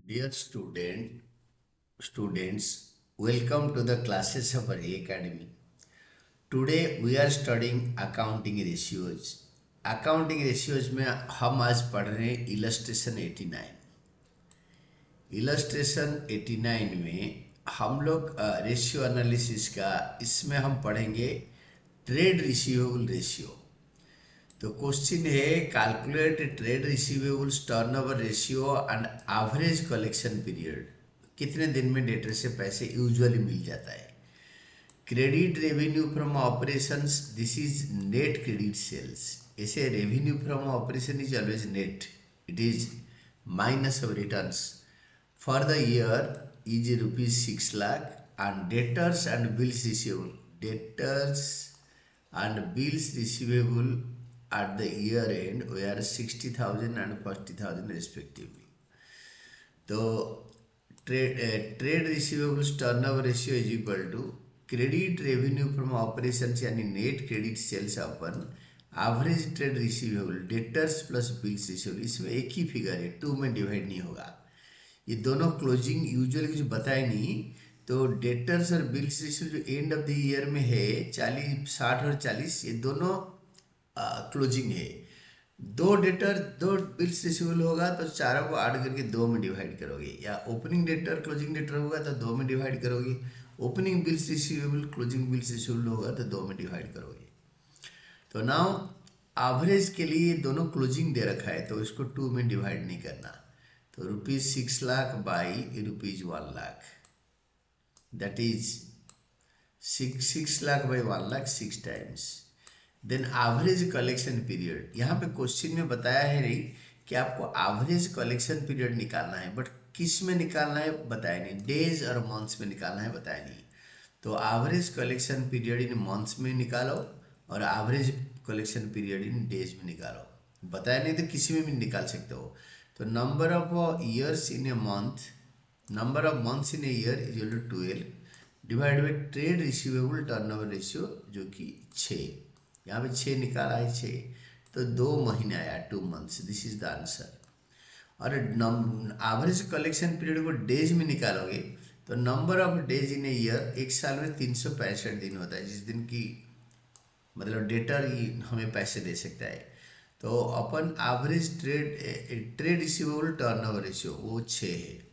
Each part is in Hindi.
Dear students, welcome to the classes of our academy. Today we are studying accounting ratios. Accounting ratios में हम आज पढ़ रहे हैं इलस्ट्रेशन 89। इलस्ट्रेशन 89 में हम लोग रेशियो एनालिसिस का इसमें हम पढ़ेंगे ट्रेड रिसीवेबल रेशियो। तो क्वेश्चन है calculate trade receivables turnover ratio and average collection period. कितने दिन में डेटर से पैसे यूजुअली मिल जाता है। Credit revenue from operations, this is net credit sales. ऐसे revenue from operation is always net, it is minus of returns for the year is ₹6 lakh and debtors and bills receivable. Debtors and bills receivable at the year end were 60,000 and 40,000 respectively. तो trade receivables turnover ratio is equal to credit revenue from operation यानी नेट क्रेडिट सेल्स अपन average trade receivable debtors plus bills receivable. इसमें एक ही फिगर है, टू में डिवाइड नहीं होगा। ये दोनों क्लोजिंग यूजुअली कुछ बताए नहीं। तो डेटर्स और बिल्स रिसीवेबल जो एंड ऑफ द ईयर में है 40, 60 और 40, ये दोनों क्लोजिंग है। दो बिल्स रिसीवेबल होगा तो चारों को ऐड करके दो में डिवाइड करोगे, या ओपनिंग डेटर क्लोजिंग डेटर होगा तो दो में डिवाइड करोगे। Opening bills receivable closing bills receivable होगा तो दो में डिवाइड करोगे। तो नाउ एवरेज के लिए दोनों क्लोजिंग दे रखा है तो इसको टू में डिवाइड नहीं करना। तो ₹6 lakh by ₹1 lakh, that is 6 lakh by 1 lakh 6 times. Then average collection period, यहाँ पे क्वेश्चन में बताया है नहीं कि आपको एवरेज कलेक्शन पीरियड निकालना है, बट किस में निकालना है बताया नहीं। डेज और मंथ्स में निकालना है बताया नहीं। तो average collection period in months में निकालो और average collection period in days में निकालो। बताया नहीं तो किसी में भी निकाल सकते हो। तो number of years in a month, number of months in a year is equal to 12 divide by trade receivable turnover ratio जो कि 6। यहाँ पे 6 निकाला है 6, तो 2 महीने आया 2 months, this is the answer. और एवरेज कलेक्शन पीरियड को डेज में निकालोगे तो number of days in a year, एक साल में 365 दिन होता है जिस दिन की मतलब डेटर ही हमें पैसे दे सकता है। तो अपन average trade receivable turnover ratio वो 6 है।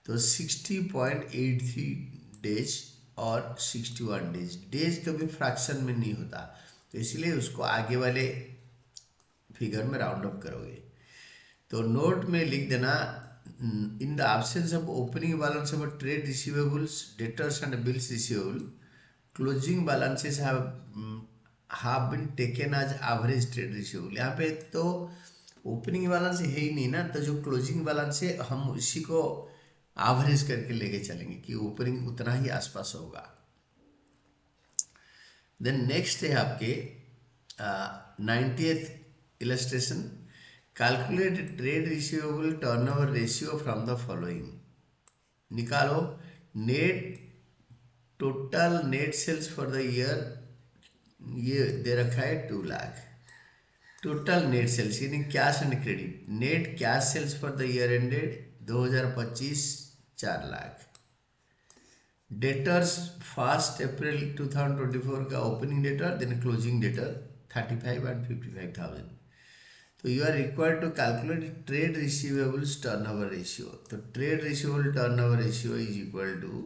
तो 60.83 डेज और 61 डेज, डेज कभी फ्रैक्शन में नहीं होता तो इसलिए उसको आगे वाले फिगर में राउंड अप करोगे। तो नोट में लिख देना, in the absence of opening balance of trade receivables debtors and bills receivable, closing balances have been taken as average trade receivable. यहाँ पे तो ओपनिंग बैलेंस है ही नहीं ना, तो जो क्लोजिंग बैलेंस है हम उसी को एवरेज करके लेके चलेंगे कि ओपनिंग उतना ही आसपास होगा। देन नेक्स्ट है आपके 90th illustration, calculate trade receivable turnover ratio from the following. निकालो net total net sales for the year, ये दे रखा है 2 लाख। टोटल नेट सेल्स यानी cash and credit, net cash sales for the year ended 2025 4 lakh. Debtors 1 April 2024 का opening debtor, then closing debtor 35 and 55,000। तो you are required to calculate trade receivables turnover ratio. तो trade receivable turnover ratio is equal to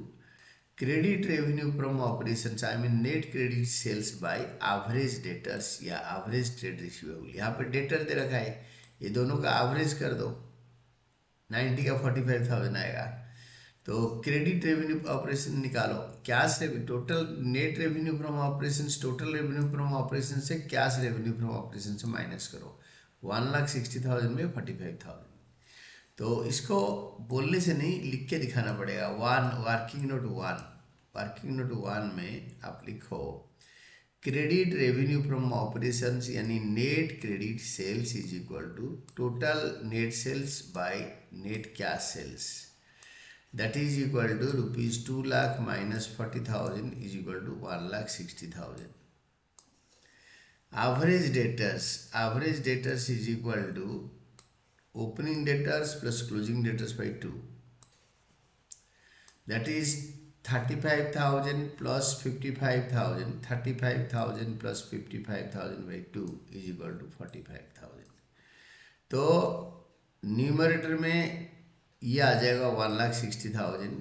credit revenue from operations, I mean net credit sales by average debtors या एवरेज ट्रेड रिसीवेबल। यहाँ पे डेटर दे रखा है, ये दोनों का एवरेज कर दो, 90 का 45,000 आएगा। तो क्रेडिट रेवेन्यू ऑपरेशन निकालो, cash total net revenue from operation, total revenue from operation से कैश रेवेन्यू फ्रॉम ऑपरेशन से माइनस करो। 1,60,000 में 45,000। तो इसको बोलने से नहीं लिख के दिखाना पड़ेगा। वर्किंग नोट वन में आप लिखो क्रेडिट रेवेन्यू फ्रॉम ऑपरेशंस यानी net credit sales is equal to total net sales by net cash sales, that is equal to ₹2 lakh minus 40,000 is equal to 1,60,000. Average debtors is equal to opening debtors plus closing debtors by 2, that is 35,000 plus 55,000, 35,000 plus 55,000 by 2 is equal to 45,000। तो न्यूमरेटर में ये आ जाएगा 1,60,000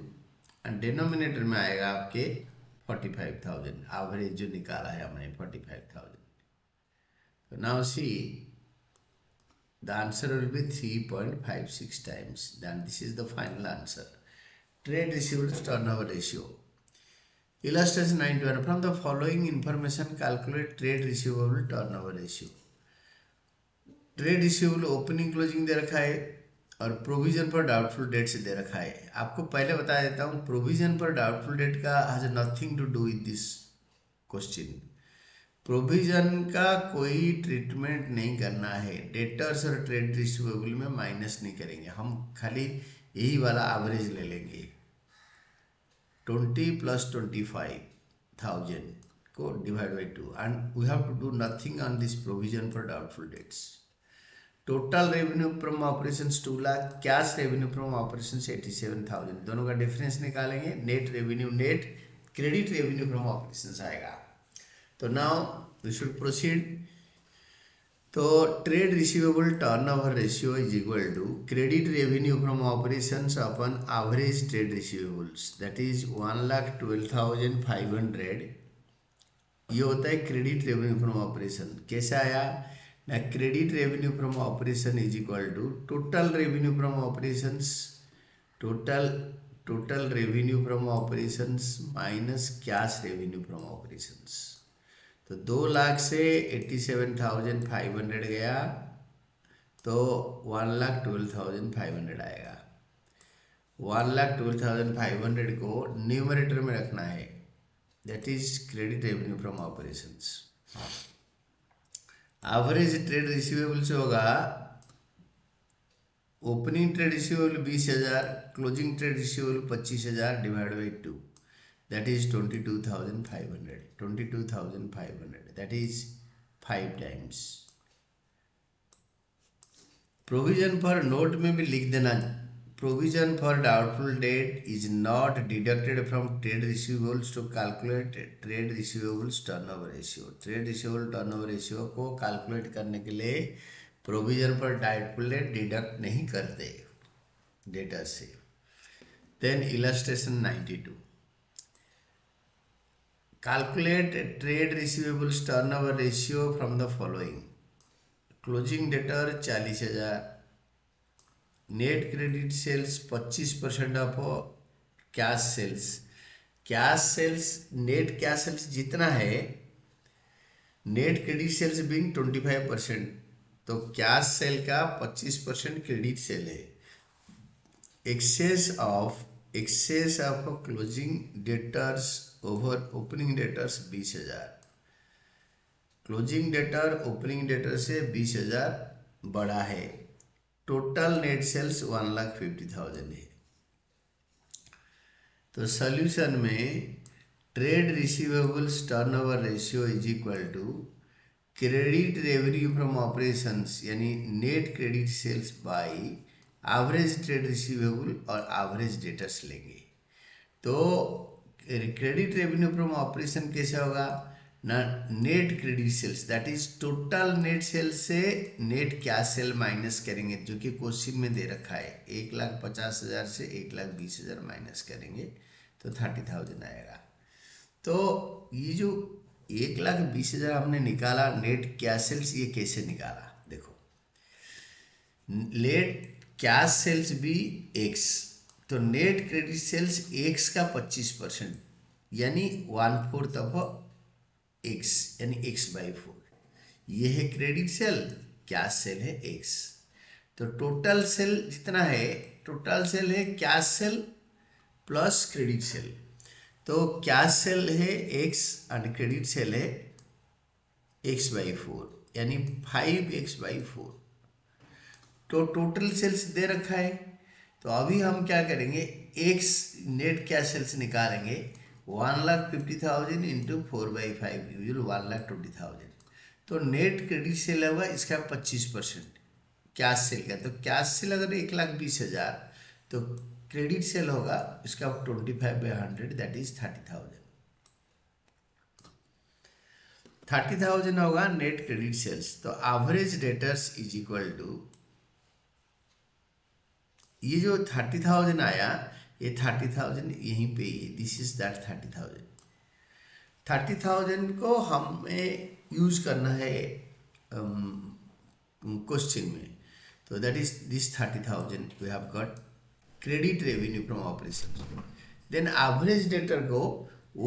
और डिनोमिनेटर में आएगा आपके 45,000, एवरेज जो निकाला है हमने 45,000। तो now C the answer will be 3.56 times. Then this is the final answer. Trade receivables turnover ratio. Illustration 91. From the following information, calculate trade receivable turnover ratio. Trade receivable opening closing दे रखा है और प्रोविजन पर डाउटफुल डेट से दे रखा है। आपको पहले बता देता हूँ, प्रोविजन पर डाउटफुल डेट का has nothing to do with this question. Provision का कोई ट्रीटमेंट नहीं करना है, डेटर्स और ट्रेड रिसीवेबल में माइनस नहीं करेंगे, हम खाली यही वाला एवरेज ले लेंगे। 20 प्लस 25,000 को divide by 2 and we have to do nothing on this provision for doubtful debts. Total revenue from operations 2 lakh, cash revenue from operations 87,000, दोनों का डिफरेंस निकालेंगे। Net revenue, net credit revenue from operations आएगा। तो नाउ वी शुड प्रोसीड। तो trade receivable turnover ratio is equal to credit revenue from operations upon average trade receivables, that is 1,12,500। ये होता है क्रेडिट रेवेन्यू फ्रॉम ऑपरेशन। कैसे आया ना, credit revenue from operation is equal to total revenue from operations, total revenue from operations minus cash revenue from operations. तो 2 लाख से 87,500 गया तो 1,12,500 आएगा। 1,12,500 को न्यूमरेटर में रखना है, that is credit revenue from operations. Average trade receivable से होगा opening trade receivable 20,000, closing trade receivable 25,000 divide by 2, that is 22,500, 22,500, that is 5 times। Provision for note में भी लिख देना, provision for doubtful debt is not deducted from trade receivables to calculate trade receivables turnover ratio. Trade receivable turnover ratio को कैलकुलेट करने के लिए provision for doubtful date deduct नहीं करते डेटा से। Then illustration 92। Calculate trade receivables turnover ratio from the following. Closing debtor 40,000, net credit sales 25% of cash sales। Cash sales, net cash sales जितना है, नेट क्रेडिट सेल्स बीइंग 25%, तो कैश सेल का 25% क्रेडिट सेल है। Excess of closing debtors over opening debtors 20,000, closing debtor opening debtor से 20,000 बड़ा है। टोटल नेट सेल्स 1,50,000 है। तो सॉल्यूशन में trade receivables turnover ratio is equal to credit revenue from operations यानी net credit sales by average trade receivable और एवरेज डेटर्स लेंगे। तो क्रेडिट रेवेन्यू फ्रॉम ऑपरेशन कैसे होगा ना, net credit sales that is total net sales से नेट कैश सेल माइनस करेंगे, जो कि क्वेश्चन में दे रखा है। 1,50,000 से 1,20,000 माइनस करेंगे तो 30,000 आएगा। तो ये जो 1,20,000 हमने निकाला नेट कैश सेल्स, ये कैसे निकाला देखो। नेट कैश सेल्स भी एक्स, तो नेट क्रेडिट सेल्स एक्स का 25% यानी 1/4 ऑफ एक्स यानी x/4, ये है क्रेडिट सेल, कैश सेल है एक्स। तो टोटल सेल जितना है, टोटल सेल है cash cell plus credit sale. तो कैश सेल है एक्स और क्रेडिट सेल है x/4 यानी 5x/4। तो टोटल सेल्स दे रखा है, तो अभी हम क्या करेंगे, एक्स नेट कैश सेल्स निकालेंगे। 1,50,000 इंटू 4/5 यूजल 1,20,000। तो नेट क्रेडिट सेल होगा इसका 25% कैश सेल का। तो कैश सेल अगर 1,20,000 तो क्रेडिट सेल होगा इसका 25/100 दैट इज 30,000। 30,000 होगा नेट क्रेडिट सेल्स। तो average debtors is equal to, ये जो 30,000 आया, ये 30,000 यहीं पे ही है, दिस इज दैट 30,000। 30,000 को हमें यूज करना है क्वेश्चन में। तो that is this 30,000 we have got credit revenue from operation. Then average debtor को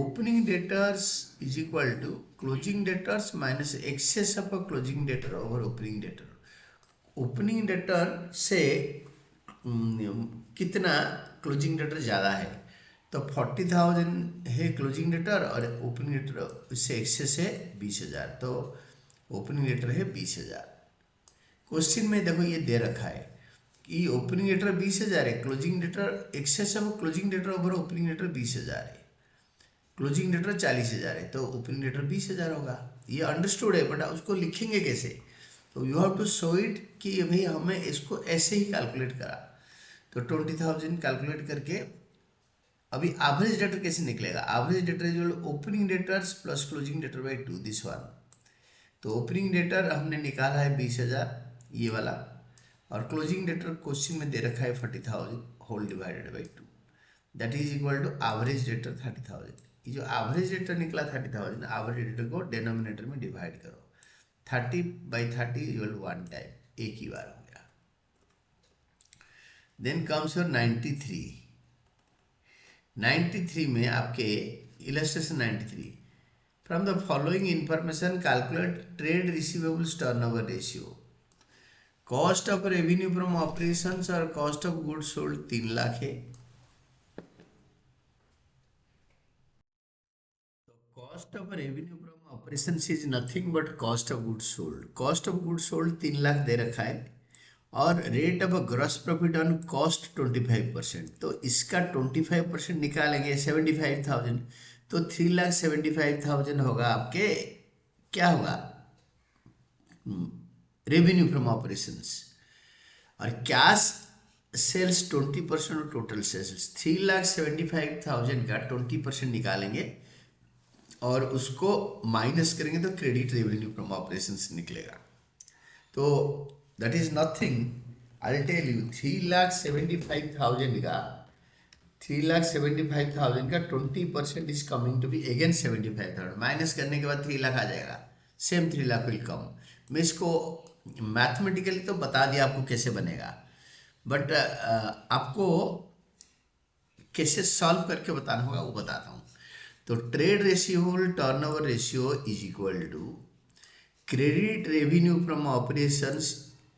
opening debtors is equal to closing debtors minus excess of closing debtor over opening debtor. Opening debtor से कितना क्लोजिंग डेटर ज़्यादा है, तो 40,000 है क्लोजिंग डेटर और ओपनिंग डेटर इससे एक्सेस है 20,000, तो ओपनिंग डेटर है 20,000। क्वेश्चन में देखो ये दे रखा है कि ओपनिंग डेटर 20,000 है, closing debtor excess of closing debtor over opening debtor 20,000 है, क्लोजिंग डेटर 40,000 है, तो ओपनिंग डेटर 20,000 होगा। ये अंडरस्टूड है, बट उसको लिखेंगे कैसे? तो you have to show it कि भाई हमें इसको ऐसे ही कैलकुलेट करा। तो 20,000 कैलकुलेट करके अभी एवरेज डेटर कैसे निकलेगा? Average debtor is opening debtors plus closing debtor by 2, this one. तो ओपनिंग डेटर हमने निकाला है 20,000 ये वाला, और क्लोजिंग डेटर क्वेश्चन में दे रखा है 40,000 whole divided by 2, that is equal to average debtor 30,000। ये जो एवरेज डेटर निकला 30,000, एवरेज डेटर को डिनोमिनेटर में डिवाइड करो, 30/30 इक्वल 1 टाइम, एक ही बार हो गया। Then comes your 93। 93 में आपके illustration 93, from the following information calculate trade receivables turnover ratio. Cost of revenue from operations और cost of goods sold 3 lakh है। Cost of revenue from operations is nothing but cost of goods sold. Cost of goods sold 3 lakh दे रखा है, और rate of gross profit on cost 25%। तो इसका 25% निकालेंगे 75,000, तो 3,75,000 होगा आपके, क्या होगा, रेवेन्यू फ्रॉम ऑपरेशंस। और कैश सेल्स 20% और टोटल सेल्स 3,75,000 का 20% निकालेंगे और उसको माइनस करेंगे तो क्रेडिट रेवेन्यू फ्रॉम ऑपरेशंस निकलेगा। तो that is nothing, I tell you, 3,75,000 का 3,75,000 का 20% is coming to be again 75,000। Minus करने के बाद 3 लाख आ जाएगा, सेम 3 लाख विल कम। मैं इसको मैथमेटिकली तो बता दिया आपको कैसे बनेगा, बट आपको कैसे सॉल्व करके बताना होगा वो बताता हूँ। तो trade ratio turnover ratio is equal to credit revenue from operations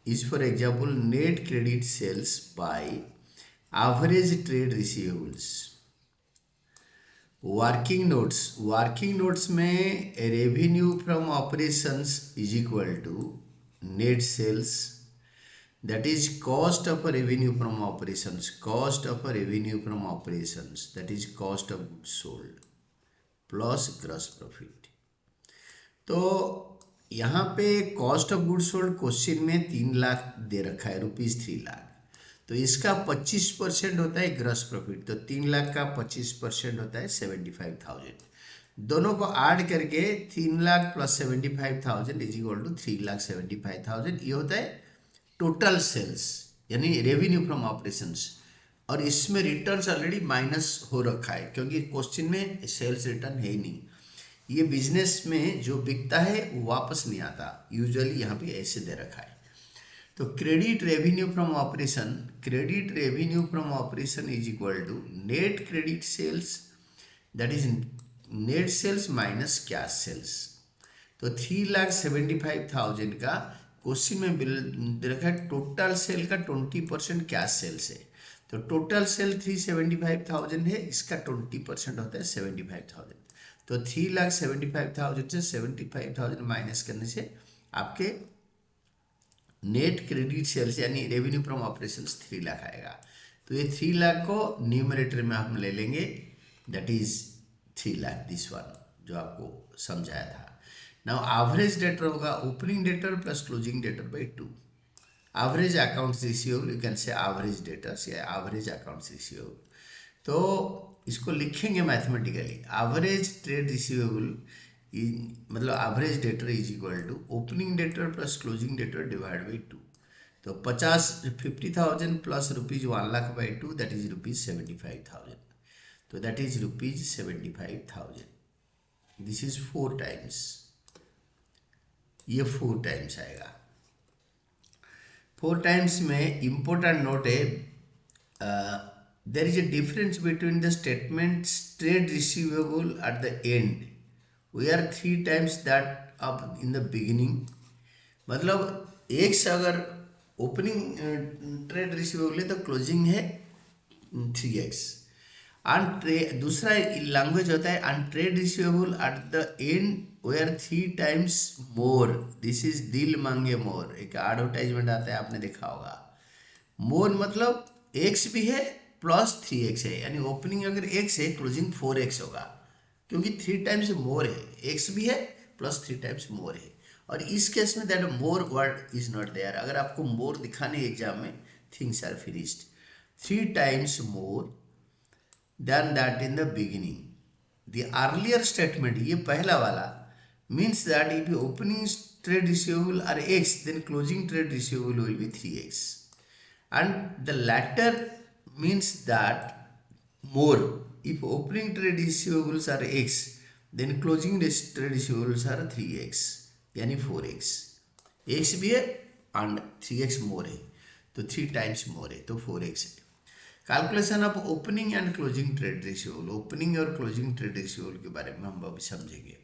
is for example net credit sales by average trade receivables। Working notes में revenue from operations is equal to net sales, that is cost of revenue from operations, cost of revenue from operations, that is cost of goods sold plus gross profit। तो यहाँ पे cost of goods sold question में 3 लाख दे रखा है, ₹3 लाख, तो इसका 25% होता है ग्रॉस प्रॉफिट, तो 3 लाख का 25% होता है 75,000। दोनों को ऐड करके 3 lakh plus 75,000 is equal to 3,75,000, ये होता है टोटल सेल्स यानी रेवेन्यू फ्रॉम ऑपरेशंस। और इसमें रिटर्न्स ऑलरेडी माइनस हो रखा है क्योंकि क्वेश्चन में सेल्स रिटर्न है ही नहीं। ये बिजनेस में जो बिकता है वो वापस नहीं आता, यूजुअली यहाँ पे ऐसे दे रखा है। तो credit revenue from operation is equal to net credit sales, that is net sales minus cash sales. तो 3,75,000 का क्वेश्चन में दे रखा है, टोटल सेल का 20% कैश सेल्स है, तो टोटल सेल 375,000 है, इसका 20% होता है 75,000। तो 3,75,000 से 75,000 माइनस करने से आपके नेट क्रेडिट सेल्स यानी रेवेन्यू फ्रॉम ऑपरेशंस 3 लाख आएगा। तो ये 3 लाख को न्यूमरेटर में हम ले लेंगे, that is 3 lakh, this one जो आपको समझाया था। नाउ एवरेज डेटर होगा opening debtor plus closing debtor by 2। Average accounts receivable, you can say average debtors या एवरेज अकाउंट्स रिसीवेबल। तो इसको लिखेंगे मैथमेटिकली, एवरेज ट्रेड रिसीवेबल मतलब average debtor is equal to opening debtor plus closing debtor divide by 2। तो 50,000 plus rupees 1,00,000 by 2 that is rupees 75,000। तो that is rupees 75,000। This is 4 times, ये 4 टाइम्स आएगा। 4 टाइम्स में इम्पोर्टेंट नोट है, there is a difference between the statements trade receivable at the end. We are 3 times that up in the beginning. मतलब एक से अगर ओपनिंग ट्रेड रिसीवेबल है तो क्लोजिंग है 3x। दूसरा लैंग्वेज होता है and trade receivable at the end were 3 times more. This is दिल मांगे मोर, एक एडवर्टाइजमेंट आता है आपने देखा होगा। मोर मतलब x भी है प्लस 3x है, यानी ओपनिंग अगर x है क्लोजिंग 4x होगा, क्योंकि 3 टाइम्स मोर है, x भी है प्लस 3 टाइम्स मोर है। और इस केस में that more word is not there. अगर आपको मोर दिखाने एग्जाम में, things are finished 3 times more than that in the beginning. The earlier statement, ये पहला वाला, means that if opening trade receivable are x then closing trade receivable will be 3x, and the latter means that more, if opening trade receivables are x then closing trade receivables are 3x यानी 4x। x भी है and 3x मोर है, तो 3 टाइम्स मोर है, तो 4x है। Calculation of opening and closing trade receivable, opening और क्लोजिंग ट्रेड रिसीवेबल के बारे में हम अभी समझेंगे।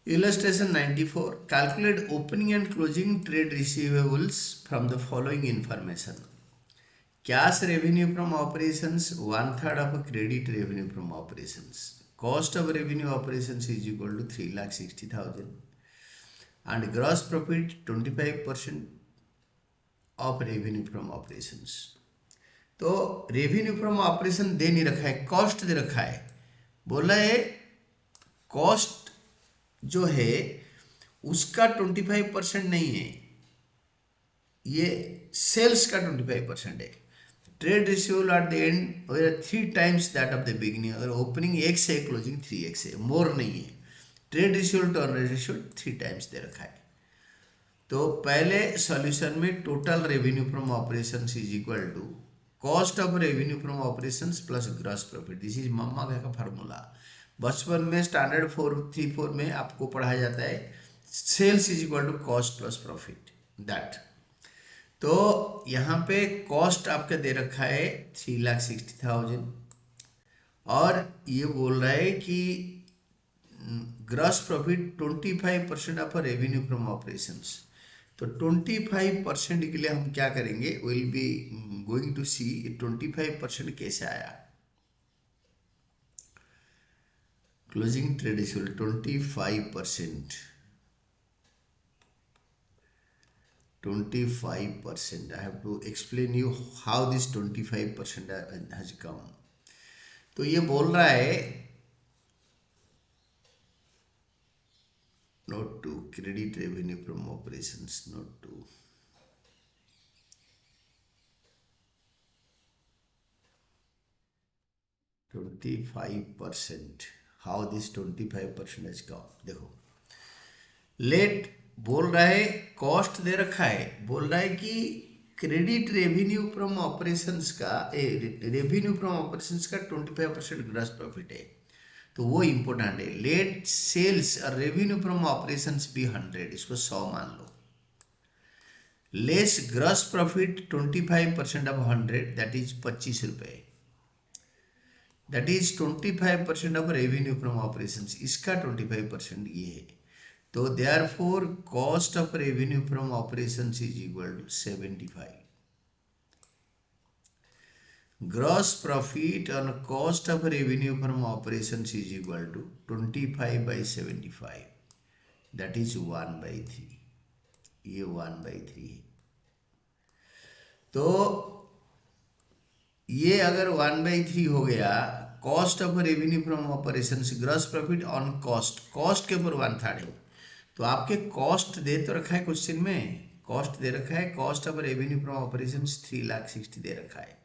Illustration 94, calculate opening and closing trade receivables from the following information. Cash revenue from operations 1/3 of credit revenue from operations. Cost of revenue operations is equal to 3,60,000 and gross profit 25% of revenue from operations. तो रेवेन्यू फ्रॉम ऑपरेशन दे नहीं रखा है, कॉस्ट दे रखा है। बोला है कॉस्ट जो है उसका 25% नहीं है, ये सेल्स का 25% है। Trade receivable at the end 3 times that of the beginning, अगर ओपनिंग x है क्लोजिंग 3x है, मोर नहीं है। Trade receivable turn ratio 3 times दे रखा है। तो पहले सॉल्यूशन में total revenue from operation is equal to cost of revenue from operations plus gross profit. This is मम्मा का फार्मूला। बचपन में स्टैंडर्ड 434 में आपको पढ़ाया जाता है sales is equal to cost plus profit that. तो यहाँ पे कॉस्ट आपका दे रखा है 3,60,000 और ये बोल रहा है कि gross profit 25% of revenue from operations. तो 25% के लिए हम क्या करेंगे, विल बी गोइंग टू सी 25% कैसे आया। Closing trade receivable 25%, 25%। I have to explain you how this 25% has come. तो ये बोल रहा है not to credit revenue from operations, not to %25%। how this 25% has come, देखो लेट बोल रहा है कॉस्ट दे रखा है, बोल रहा है कि क्रेडिट रेवेन्यू फ्रॉम ऑपरेशंस का रेवेन्यू फ्रॉम ऑपरेशंस का 25% ग्रॉस प्रॉफिट है, तो वो इंपॉर्टेंट है। लेट सेल्स और रेवेन्यू फ्रॉम ऑपरेशंस भी 100, इसको 100 मान लो। Less gross profit 25% of 100 that is 25 रुपये, that is 25% of revenue from operations, इसका 25% ये है। तो therefore cost of revenue from operations is equal to 75। Gross profit on cost of revenue from operations is equal to 25 by 75, that is 1/3। ये 1/3 है। तो ये अगर 1/3 हो गया, cost of revenue from operations gross profit on cost, cost के ऊपर 1/3 है। तो आपके कॉस्ट दे तो रखा है क्वेश्चन में, कॉस्ट दे रखा है, cost of revenue from operation 3,60,000 दे रखा है,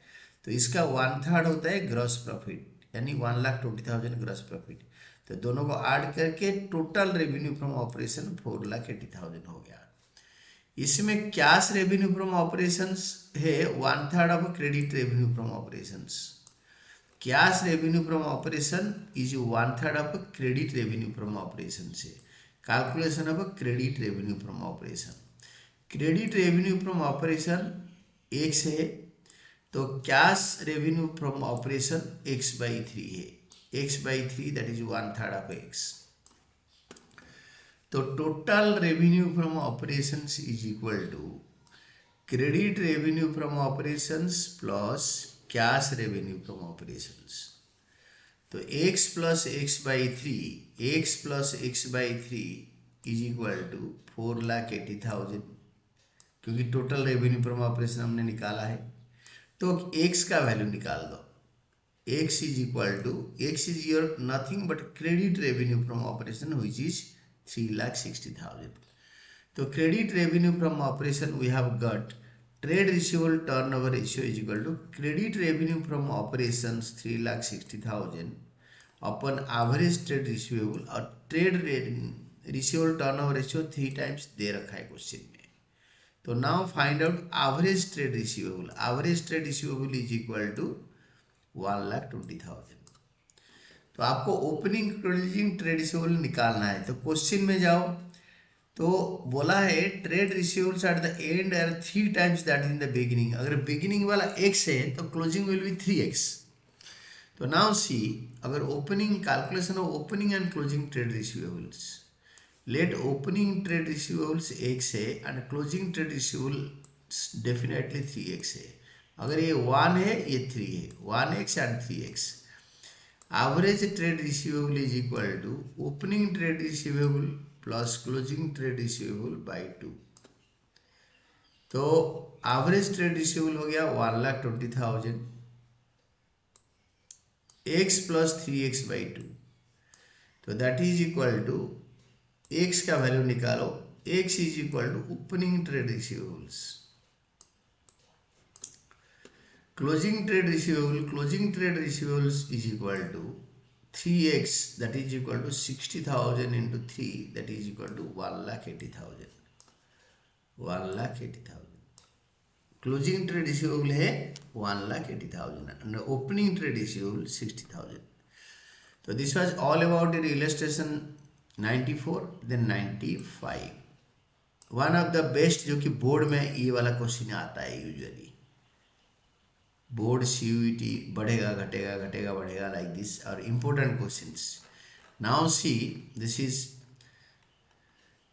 तो इसका 1/3 होता है ग्रॉस प्रॉफिट, यानी 1,20,000 ग्रॉस प्रॉफिट। तो दोनों को ऐड करके टोटल रेवेन्यू फ्रॉम ऑपरेशन 4,80,000 हो गया। इसमें कैश रेवेन्यू फ्रॉम ऑपरेशंस है 1/3 of credit revenue from operations. Cash revenue from operation is 1/3 of credit revenue from operation से calculation of credit revenue from operation. Credit revenue from operation x है, तो cash revenue from operation x/3 है, x/3 that is 1/3 of x। तो total revenue from operations is equal to credit revenue from operations plus cash revenue from operations. तो x plus x/3 is equal to 4,80,000, क्योंकि टोटल रेवेन्यू फ्रॉम ऑपरेशन हमने निकाला है। तो x का वैल्यू निकाल दो, x is your nothing but credit revenue from operation which is 3,60,000। तो credit revenue from operation we have got trade receivable turnover ratio is equal to credit revenue from operations 3,60,000 अपन एवरेज ट्रेड रिसीवेबल, और trade receivable turnover ratio 3 times दे रखा है क्वेश्चन में। तो now find out average trade receivable. Average trade receivable is equal to 1,20,000। तो आपको ओपनिंग क्लोजिंग ट्रेड रिसीवेबल निकालना है। तो क्वेश्चन में जाओ, तो बोला है trade receivables at the end are 3 times that in the beginning. अगर बिगिनिंग वाला x है तो क्लोजिंग विल बी 3x। तो नाउ सी, अगर opening calculation of opening and closing trade receivables, let opening trade receivables x है and closing trade receivables definitely 3x है। अगर ये 1 है, ये 3 है, 1x and 3x। Average trade receivable is equal to opening trade receivable plus closing trade receivable by 2। तो एवरेज ट्रेड रिसीवेबल हो गया 1,20,000 x प्लस 3x/2। तो that is equal to x का वैल्यू निकालो, x is equal to opening trade receivables closing trade receivables is equal to 3x, that is equal to 60,000 into 3, that is equal to 1,80,000। 1,80,000 closing trade receivable है 1,80,000 and ओपनिंग ट्रेड रिसीवेबल 60,000। तो this was all about the illustration 94 then 95। One of the best, जो कि बोर्ड में ये वाला क्वेश्चन आता है यूजुअली। बोर्ड CUET बढ़ेगा घटेगा घटेगा बढ़ेगा लाइक दिस, और important questions. Now see, this is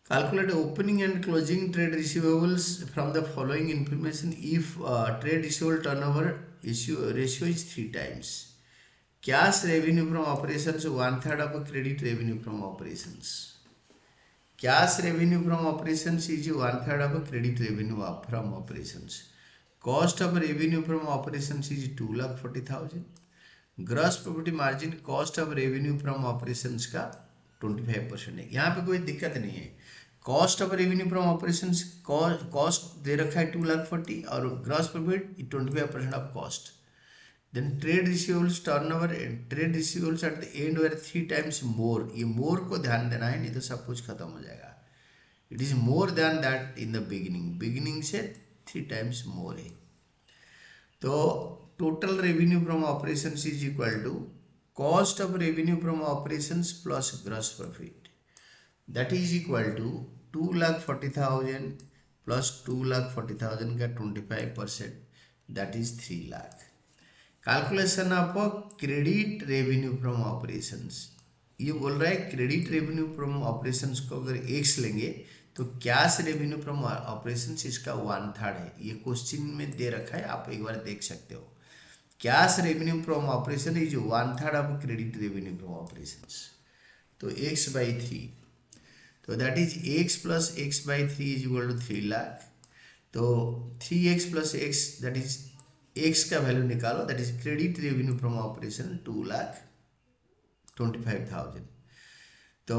calculate opening and closing trade receivables from the following information if trade receivable turnover ratio is 3 times. Cash revenue from operations 1/3 of credit revenue from operations. Cash revenue from operations is 1/3 of credit revenue from operations. Cost of revenue from operations is 2,40,000. Gross profit margin cost of revenue from operations का 25% है। यहाँ पे कोई दिक्कत नहीं है। Cost of revenue from operations cost दे रखा है 2,40,000 और gross profit 25% of cost. Then trade receivables turnover, trade receivables at the end were 3 times more. ये मोर को ध्यान देना है, नहीं तो सब कुछ खत्म हो जाएगा। It is more than that in the beginning से 3 टाइम्स मोर है। तो total revenue from operations is equal to cost of revenue from operations plus gross profit, that is equal to 2,40,000 plus 2,40,000 का 25%, that is 3 lakh. Calculation of credit revenue from operations, ये बोल रहा है क्रेडिट रेवेन्यू फ्रॉम ऑपरेशंस को अगर x लेंगे तो कैश रेवेन्यू फ्रॉम ऑपरेशंस इसका 1/3 है। ये क्वेश्चन में दे रखा है, आप एक बार देख सकते हो। Cash revenue from operation is 1/3 of credit revenue from operations. तो x/3, तो that is x plus x/3 is equal to 3 lakh. तो 3x plus x, that is x का वैल्यू निकालो, that is credit revenue from operation 2,25,000। तो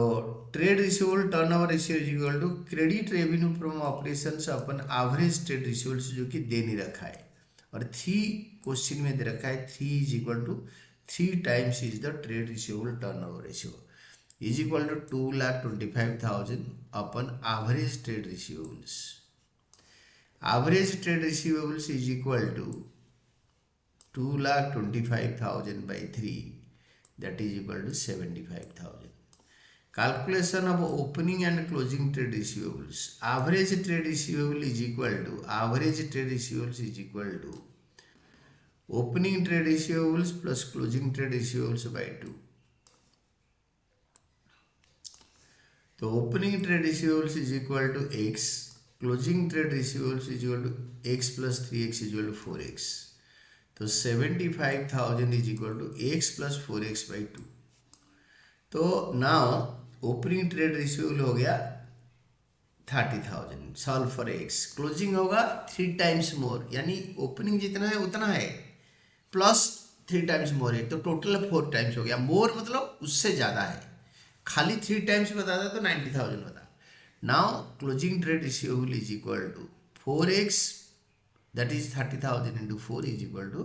trade receivable turnover ratio is equal to credit revenue from operations upon average trade receivables जो कि दे नहीं रखा है, और 3 क्वेश्चन में दे रखा है 3 is equal to 3 times is the trade receivable turnover ratio is equal to 2,25,000 upon average trade receivables. Average trade receivables is equal to 2,25,000 by 3, that is equal to 75,000. Calculation of opening and closing trade receivables. Average trade receivable is equal to opening trade receivables plus closing trade receivables by 2. तो opening trade receivables is equal to x, closing trade receivables is equal to x plus 3x is equal to 4x. तो 75,000 is equal to x plus 4x by 2. तो नाउ ओपनिंग ट्रेड रिसीवेबल हो गया 30,000, सॉल्व फॉर एक्स. क्लोजिंग होगा 3 टाइम्स मोर, यानी ओपनिंग जितना है उतना है प्लस 3 टाइम्स मोर है, तो टोटल 4 टाइम्स हो गया. मोर मतलब उससे ज़्यादा है, खाली 3 टाइम्स बताता तो 90,000 बता. Now closing trade receivable is equal to 4x, that is 30,000 into 4 is equal to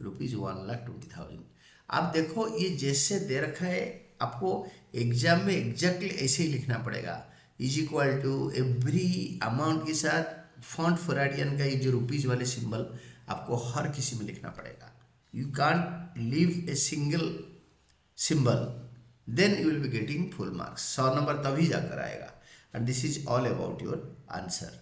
₹1,20,000. आप देखो ये जैसे दे रखा है, आपको एग्जाम में एग्जैक्टली ऐसे ही लिखना पड़ेगा. Is equal to every amount के साथ फॉन्ट फराडियन का ये जो रुपीज वाले सिंबल आपको हर किसी में लिखना पड़ेगा. You can't leave a single symbol, then you will be getting full marks. 100 नंबर तभी जाकर आएगा. And this is all about your answer.